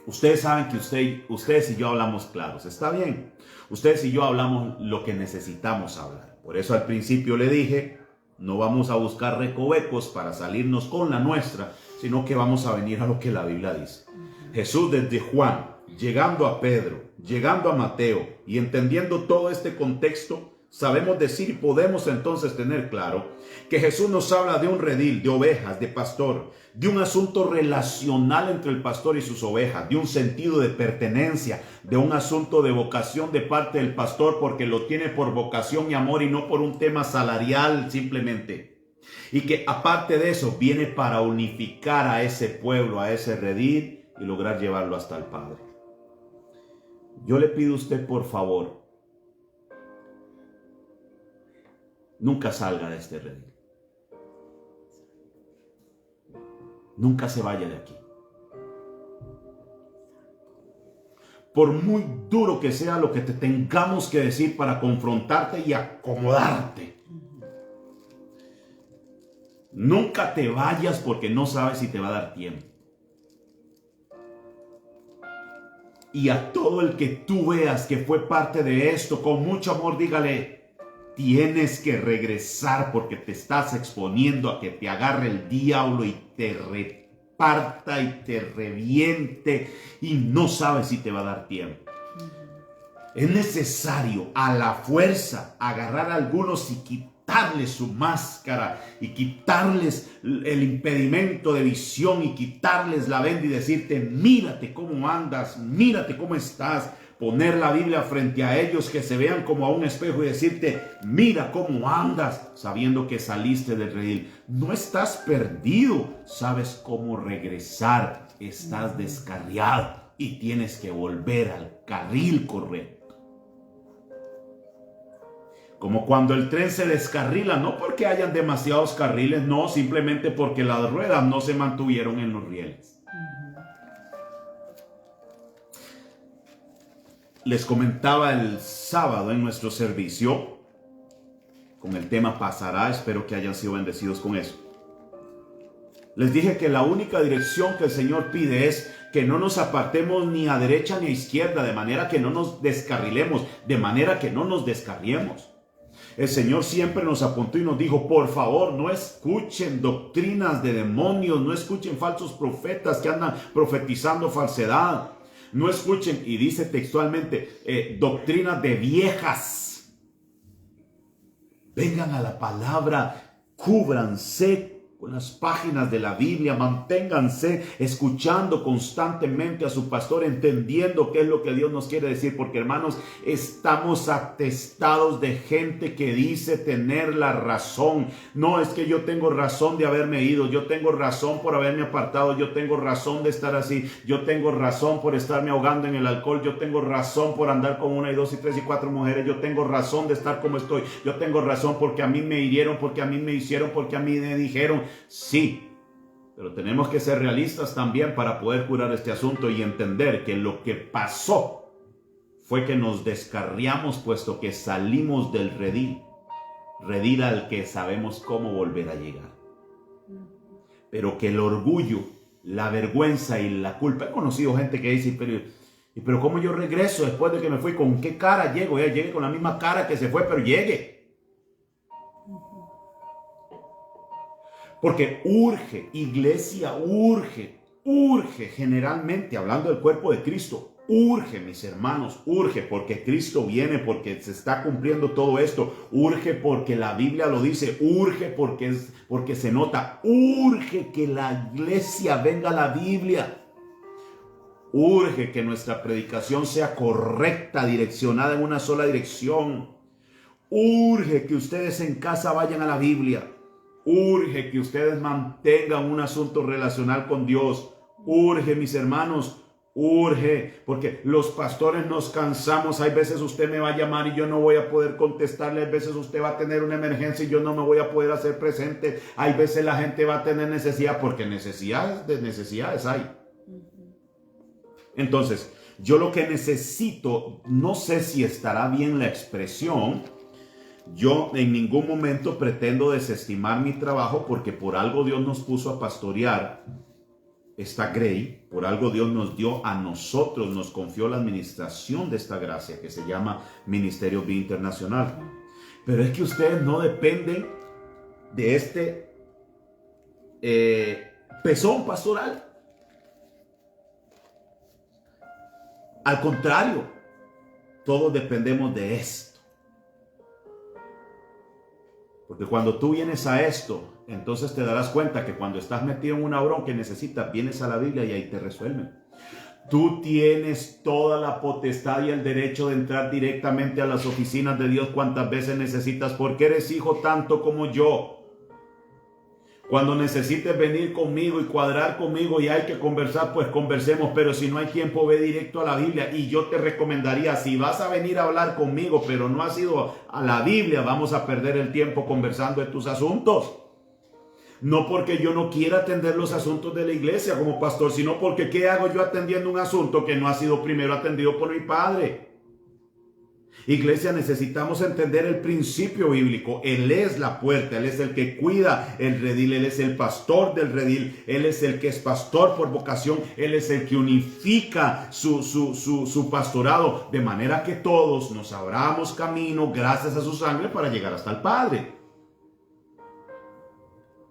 Speaker 2: Ustedes saben que ustedes y yo hablamos claros. Está bien. Ustedes y yo hablamos lo que necesitamos hablar. Por eso al principio le dije: no vamos a buscar recovecos para salirnos con la nuestra, sino que vamos a venir a lo que la Biblia dice. Jesús, desde Juan, llegando a Pedro, llegando a Mateo, y entendiendo todo este contexto, sabemos decir y podemos entonces tener claro que Jesús nos habla de un redil, de ovejas, de pastor, de un asunto relacional entre el pastor y sus ovejas, de un sentido de pertenencia, de un asunto de vocación de parte del pastor, porque lo tiene por vocación y amor y no por un tema salarial simplemente. Y que aparte de eso viene para unificar a ese pueblo, a ese redil, y lograr llevarlo hasta el Padre. Yo le pido a usted, por favor, nunca salga de este redil. Nunca se vaya de aquí. Por muy duro que sea lo que te tengamos que decir para confrontarte y acomodarte, nunca te vayas, porque no sabes si te va a dar tiempo. Y a todo el que tú veas que fue parte de esto, con mucho amor dígale: tienes que regresar porque te estás exponiendo a que te agarre el diablo y te parta y te reviente y no sabes si te va a dar tiempo. Es necesario a la fuerza agarrar a algunos y quitarles su máscara y quitarles el impedimento de visión y quitarles la venda y decirte: mírate cómo andas, mírate cómo estás. Poner la Biblia frente a ellos, que se vean como a un espejo y decirte: mira cómo andas, sabiendo que saliste del redil. No estás perdido, sabes cómo regresar. Estás descarriado y tienes que volver al carril correcto. Como cuando el tren se descarrila, no porque hayan demasiados carriles, no, simplemente porque las ruedas no se mantuvieron en los rieles. Les comentaba el sábado en nuestro servicio con el tema pasará. Espero que hayan sido bendecidos con eso. Les dije que la única dirección que el Señor pide es que no nos apartemos ni a derecha ni a izquierda, de manera que no nos descarrilemos, de manera que no nos descarriemos. El Señor siempre nos apuntó y nos dijo: por favor, no escuchen doctrinas de demonios, no escuchen falsos profetas que andan profetizando falsedad. No escuchen, y dice textualmente, doctrinas de viejas. Vengan a la palabra, cúbranse con las páginas de la Biblia, manténganse escuchando constantemente a su pastor, entendiendo qué es lo que Dios nos quiere decir, porque hermanos, estamos atestados de gente que dice tener la razón. No es que yo tengo razón de haberme ido, yo tengo razón por haberme apartado, yo tengo razón de estar así, yo tengo razón por estarme ahogando en el alcohol, yo tengo razón por andar con 1 y 2 y 3 y 4 mujeres, yo tengo razón de estar como estoy, yo tengo razón porque a mí me hirieron, porque a mí me hicieron, porque a mí me dijeron. Sí, pero tenemos que ser realistas también para poder curar este asunto y entender que lo que pasó fue que nos descarriamos, puesto que salimos del redil al que sabemos cómo volver a llegar. Pero que el orgullo, la vergüenza y la culpa, he conocido gente que dice: pero ¿cómo yo regreso después de que me fui? ¿Con qué cara llego? Ya llegué con la misma cara que se fue, pero llegue. Porque urge, iglesia, urge generalmente, hablando del cuerpo de Cristo, urge, mis hermanos, urge porque Cristo viene, porque se está cumpliendo todo esto, urge porque la Biblia lo dice, urge porque se nota, urge que la iglesia venga a la Biblia, urge que nuestra predicación sea correcta, direccionada en una sola dirección, urge que ustedes en casa vayan a la Biblia. Urge que ustedes mantengan un asunto relacional con Dios. Urge, mis hermanos, urge, porque los pastores nos cansamos. Hay veces usted me va a llamar y yo no voy a poder contestarle. Hay veces usted va a tener una emergencia y yo no me voy a poder hacer presente. Hay veces la gente va a tener necesidad, porque necesidades hay. Entonces, yo lo que necesito, no sé si estará bien la expresión, yo en ningún momento pretendo desestimar mi trabajo, porque por algo Dios nos puso a pastorear esta Grey, por algo Dios nos dio a nosotros, nos confió la administración de esta gracia que se llama Ministerio Vida Internacional. Pero es que ustedes no dependen de este pezón pastoral. Al contrario, todos dependemos de esto. Porque cuando tú vienes a esto, entonces te darás cuenta que cuando estás metido en una bronca que necesitas, vienes a la Biblia y ahí te resuelven. Tú tienes toda la potestad y el derecho de entrar directamente a las oficinas de Dios cuantas veces necesitas, porque eres hijo tanto como yo. Cuando necesites venir conmigo y cuadrar conmigo y hay que conversar, pues conversemos, pero si no hay tiempo, ve directo a la Biblia. Y yo te recomendaría, si vas a venir a hablar conmigo, pero no has ido a la Biblia, vamos a perder el tiempo conversando de tus asuntos. No porque yo no quiera atender los asuntos de la iglesia como pastor, sino porque ¿qué hago yo atendiendo un asunto que no ha sido primero atendido por mi padre? Iglesia, necesitamos entender el principio bíblico. Él es la puerta, Él es el que cuida el redil, Él es el pastor del redil, Él es el que es pastor por vocación, Él es el que unifica su pastorado, de manera que todos nos abramos camino gracias a su sangre para llegar hasta el Padre.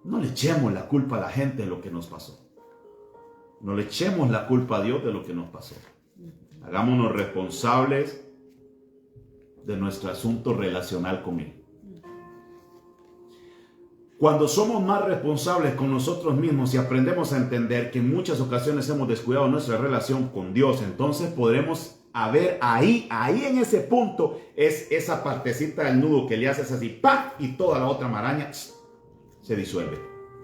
Speaker 2: No le echemos la culpa a la gente de lo que nos pasó. No le echemos la culpa a Dios de lo que nos pasó. Hagámonos responsables de nuestro asunto relacional con Él. Cuando somos más responsables con nosotros mismos y aprendemos a entender que en muchas ocasiones hemos descuidado nuestra relación con Dios, entonces podremos ver ahí en ese punto, es esa partecita del nudo que le haces así, ¡pam! Y toda la otra maraña se disuelve.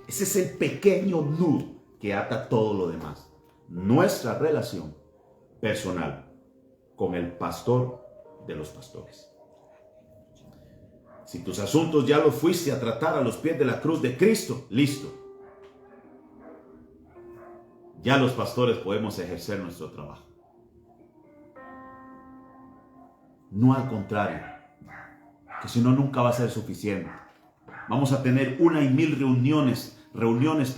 Speaker 2: Ese es el pequeño nudo que ata todo lo demás. Nuestra relación personal con el pastor de los pastores. Si tus asuntos ya los fuiste a tratar a los pies de la cruz de Cristo, listo. Ya los pastores podemos ejercer nuestro trabajo. No al contrario, que si no nunca va a ser suficiente. Vamos a tener 1 y 1000 reuniones,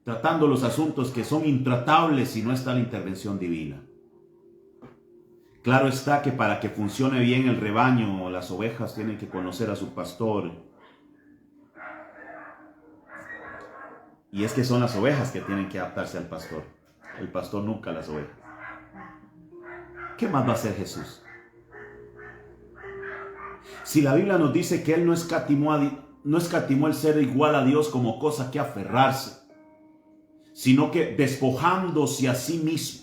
Speaker 2: tratando los asuntos que son intratables si no está la intervención divina. Claro está que para que funcione bien el rebaño, las ovejas tienen que conocer a su pastor. Y es que son las ovejas que tienen que adaptarse al pastor. El pastor nunca las ovejas. ¿Qué más va a hacer Jesús? Si la Biblia nos dice que Él no escatimó el ser igual a Dios como cosa que aferrarse, sino que despojándose a sí mismo,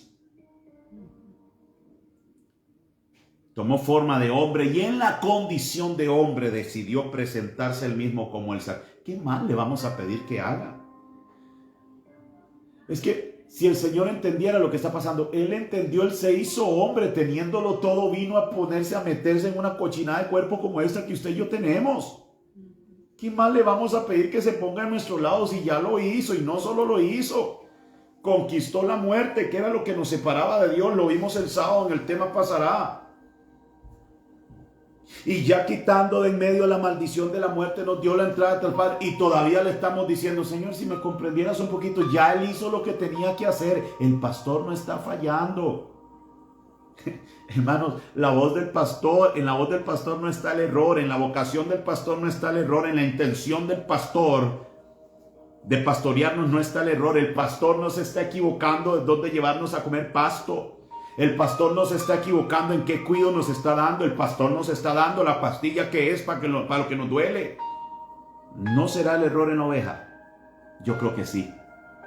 Speaker 2: tomó forma de hombre y en la condición de hombre decidió presentarse él mismo como el sacrificio. ¿Qué más le vamos a pedir que haga? Es que si el Señor entendiera lo que está pasando, Él entendió, Él se hizo hombre, teniéndolo todo, vino a ponerse, a meterse en una cochinada de cuerpo como esta que usted y yo tenemos. ¿Qué más le vamos a pedir que se ponga a nuestro lado si ya lo hizo? Y no solo lo hizo, conquistó la muerte, que era lo que nos separaba de Dios. Lo vimos el sábado en el tema pasará. Y ya quitando de en medio la maldición de la muerte, nos dio la entrada al Padre. Y todavía le estamos diciendo: Señor, si me comprendieras un poquito, ya Él hizo lo que tenía que hacer. El pastor no está fallando. Hermanos, en la voz del pastor no está el error. En la vocación del pastor no está el error. En la intención del pastor de pastorearnos no está el error. El pastor no se está equivocando de dónde llevarnos a comer pasto. El pastor no se está equivocando en qué cuido nos está dando. El pastor nos está dando la pastilla que es para lo que nos duele. ¿No será el error en la oveja? Yo creo que sí.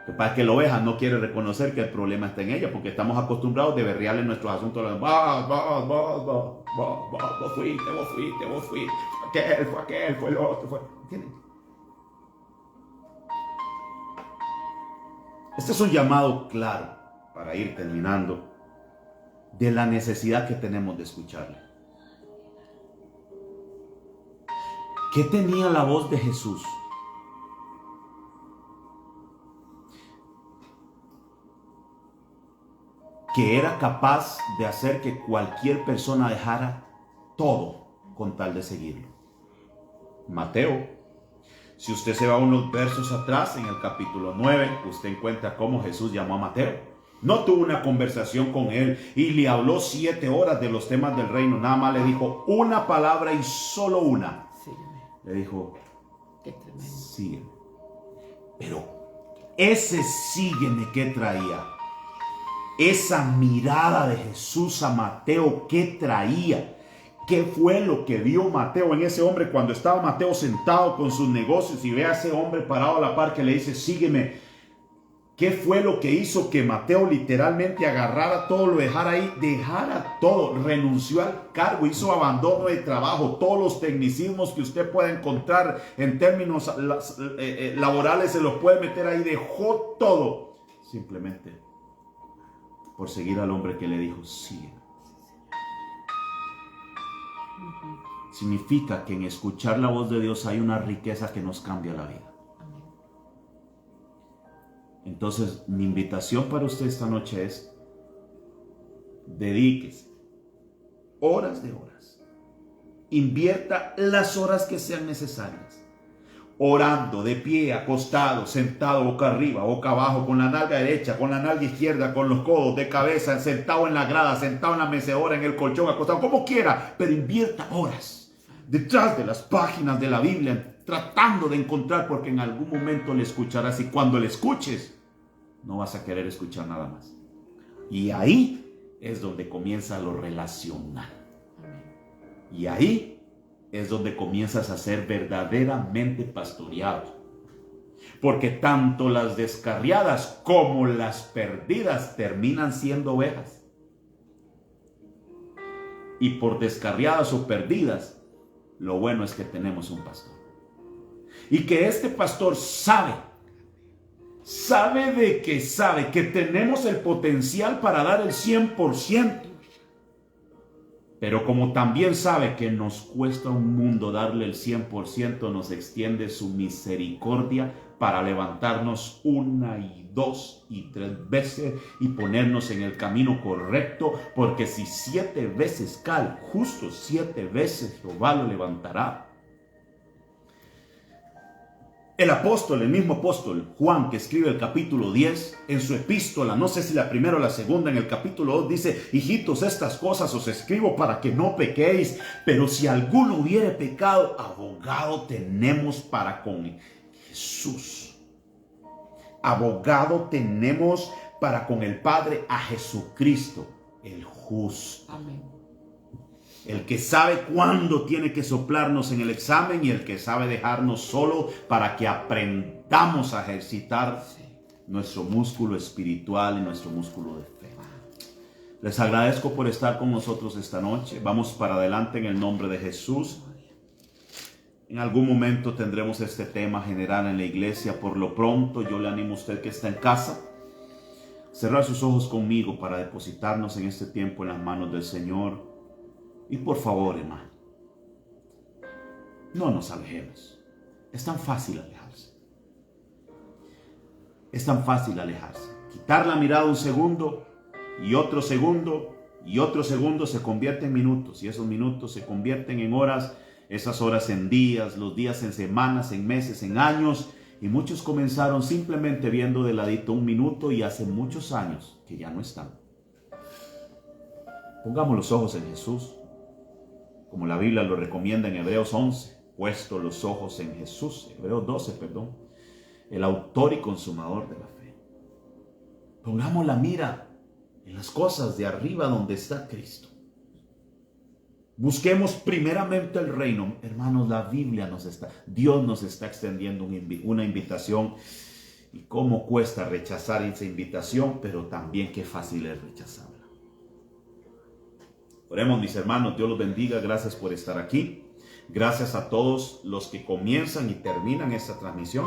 Speaker 2: Que para que la oveja no quiere reconocer que el problema está en ella, porque estamos acostumbrados de berrearle nuestros asuntos. Vos fuiste. Aquel, fue el otro. ¿Entienden? Este es un llamado claro, para ir terminando, de la necesidad que tenemos de escucharle. ¿Qué tenía la voz de Jesús? Que era capaz de hacer que cualquier persona dejara todo con tal de seguirlo. Mateo, si usted se va unos versos atrás, en el capítulo 9, usted encuentra cómo Jesús llamó a Mateo. No tuvo una conversación con él y le habló 7 horas de los temas del reino. Nada más le dijo una palabra y solo una.
Speaker 1: Sígueme.
Speaker 2: Le dijo:
Speaker 1: Qué tremendo.
Speaker 2: sígueme. Pero ese sígueme que traía, esa mirada de Jesús a Mateo, ¿qué traía? ¿Qué fue lo que vio Mateo en ese hombre cuando estaba Mateo sentado con sus negocios y ve a ese hombre parado a la par que le dice: sígueme? ¿Qué fue lo que hizo que Mateo literalmente agarrara todo, lo dejara ahí, dejara todo, renunció al cargo, hizo abandono de trabajo, todos los tecnicismos que usted pueda encontrar en términos laborales se los puede meter ahí, dejó todo, simplemente por seguir al hombre que le dijo: sígueme? Significa que en escuchar la voz de Dios hay una riqueza que nos cambia la vida. Entonces, mi invitación para usted esta noche es: dedíquese horas de horas, invierta las horas que sean necesarias, orando, de pie, acostado, sentado, boca arriba, boca abajo, con la nalga derecha, con la nalga izquierda, con los codos, de cabeza, sentado en la grada, sentado en la mecedora, en el colchón, acostado, como quiera, pero invierta horas detrás de las páginas de la Biblia, tratando de encontrar, porque en algún momento le escucharás, y cuando le escuches, no vas a querer escuchar nada más. Y ahí es donde comienza lo relacional. Y ahí es donde comienzas a ser verdaderamente pastoreado. Porque tanto las descarriadas como las perdidas terminan siendo ovejas. Y por descarriadas o perdidas, lo bueno es que tenemos un pastor. Y que este pastor sabe que tenemos el potencial para dar el 100%. Pero como también sabe que nos cuesta un mundo darle el 100%, nos extiende su misericordia para levantarnos 1 y 2 y 3 veces y ponernos en el camino correcto, porque si 7 veces cae, justo 7 veces Jehová lo levantará. El mismo apóstol Juan, que escribe el capítulo 10, en su epístola, no sé si la primera o la segunda, en el capítulo 2 dice: hijitos, estas cosas os escribo para que no pequéis, pero si alguno hubiere pecado, abogado tenemos para con Jesús. Abogado tenemos para con el Padre, a Jesucristo, el justo.
Speaker 1: Amén.
Speaker 2: El que sabe cuándo tiene que soplarnos en el examen y el que sabe dejarnos solo para que aprendamos a ejercitar nuestro músculo espiritual y nuestro músculo de fe. Les agradezco por estar con nosotros esta noche. Vamos para adelante en el nombre de Jesús. En algún momento tendremos este tema general en la iglesia. Por lo pronto, yo le animo a usted que está en casa, cerrar sus ojos conmigo para depositarnos en este tiempo en las manos del Señor. Y por favor, hermano, no nos alejemos. Es tan fácil alejarse. Es tan fácil alejarse. Quitar la mirada un segundo y otro segundo y otro segundo se convierte en minutos. Y esos minutos se convierten en horas, esas horas en días, los días en semanas, en meses, en años. Y muchos comenzaron simplemente viendo de ladito un minuto y hace muchos años que ya no están. Pongamos los ojos en Jesús. Como la Biblia lo recomienda en Hebreos 11, puesto los ojos en Jesús, Hebreos 12, perdón, el autor y consumador de la fe. Pongamos la mira en las cosas de arriba donde está Cristo. Busquemos primeramente el reino. Hermanos, la Biblia Dios nos está extendiendo una invitación. Y cómo cuesta rechazar esa invitación, pero también qué fácil es rechazarla. Oremos, mis hermanos. Dios los bendiga. Gracias por estar aquí. Gracias a todos los que comienzan y terminan esta transmisión.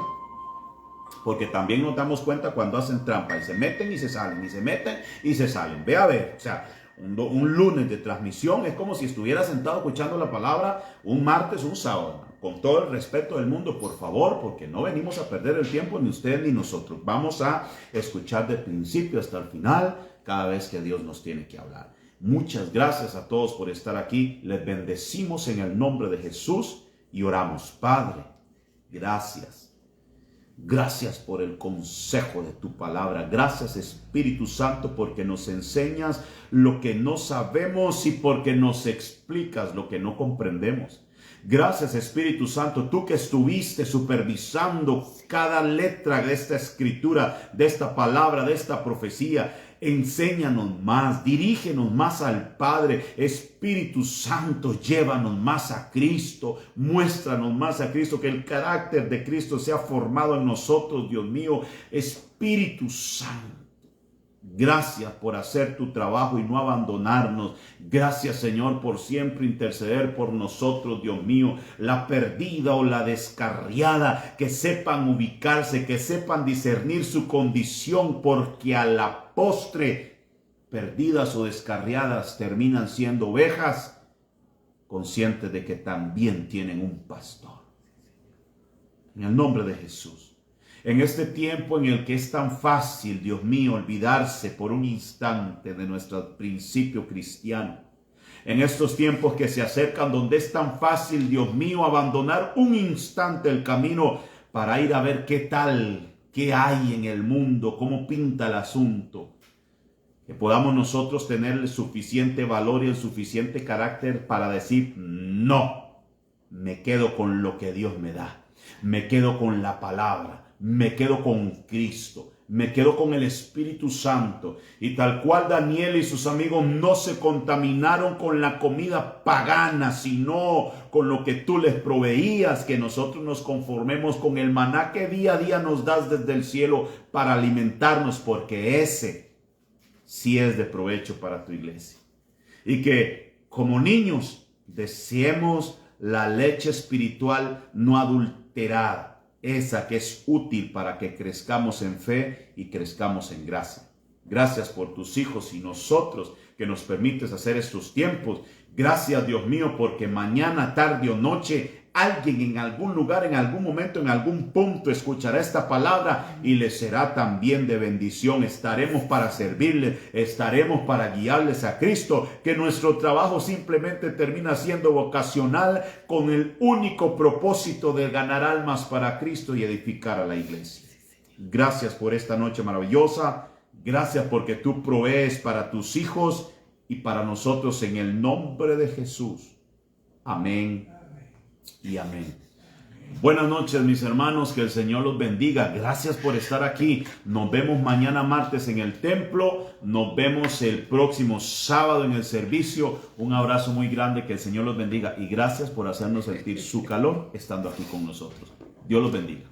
Speaker 2: Porque también nos damos cuenta cuando hacen trampa y se meten y se salen, y se meten y se salen. Ve a ver, o sea, un lunes de transmisión es como si estuviera sentado escuchando la palabra un martes o un sábado. Con todo el respeto del mundo, por favor, porque no venimos a perder el tiempo ni usted ni nosotros. Vamos a escuchar de principio hasta el final cada vez que Dios nos tiene que hablar. Muchas gracias a todos por estar aquí. Les bendecimos en el nombre de Jesús y oramos. Padre, gracias. Gracias por el consejo de tu palabra. Gracias, Espíritu Santo, porque nos enseñas lo que no sabemos y porque nos explicas lo que no comprendemos. Gracias, Espíritu Santo, tú que estuviste supervisando cada letra de esta escritura, de esta palabra, de esta profecía. Enséñanos más, dirígenos más al Padre. Espíritu Santo, llévanos más a Cristo, muéstranos más a Cristo, que el carácter de Cristo sea formado en nosotros, Dios mío. Espíritu Santo, gracias por hacer tu trabajo y no abandonarnos. Gracias, Señor, por siempre interceder por nosotros, Dios mío. La perdida o la descarriada, que sepan ubicarse, que sepan discernir su condición, porque a la postre, perdidas o descarriadas terminan siendo ovejas, conscientes de que también tienen un pastor. En el nombre de Jesús. En este tiempo en el que es tan fácil, Dios mío, olvidarse por un instante de nuestro principio cristiano. En estos tiempos que se acercan, donde es tan fácil, Dios mío, abandonar un instante el camino para ir a ver qué tal, qué hay en el mundo, cómo pinta el asunto. Que podamos nosotros tener el suficiente valor y el suficiente carácter para decir: no, me quedo con lo que Dios me da. Me quedo con la palabra. Me quedo con Cristo. Me quedo con el Espíritu Santo. Y tal cual Daniel y sus amigos no se contaminaron con la comida pagana, sino con lo que tú les proveías, que nosotros nos conformemos con el maná que día a día nos das desde el cielo para alimentarnos, porque ese sí es de provecho para tu iglesia. Y que como niños deseemos la leche espiritual no adulterada, esa que es útil para que crezcamos en fe y crezcamos en gracia. Gracias por tus hijos y nosotros que nos permites hacer estos tiempos. Gracias, Dios mío, porque mañana, tarde o noche, alguien en algún lugar, en algún momento, en algún punto escuchará esta palabra y les será también de bendición. Estaremos para servirles, estaremos para guiarles a Cristo, que nuestro trabajo simplemente termina siendo vocacional con el único propósito de ganar almas para Cristo y edificar a la iglesia. Gracias por esta noche maravillosa. Gracias porque tú provees para tus hijos y para nosotros en el nombre de Jesús. Amén y amén. Buenas noches, mis hermanos, que el Señor los bendiga. Gracias por estar aquí. Nos vemos mañana martes en el templo. Nos vemos el próximo sábado en el servicio. Un abrazo muy grande, que el Señor los bendiga y gracias por hacernos sentir su calor estando aquí con nosotros. Dios los bendiga.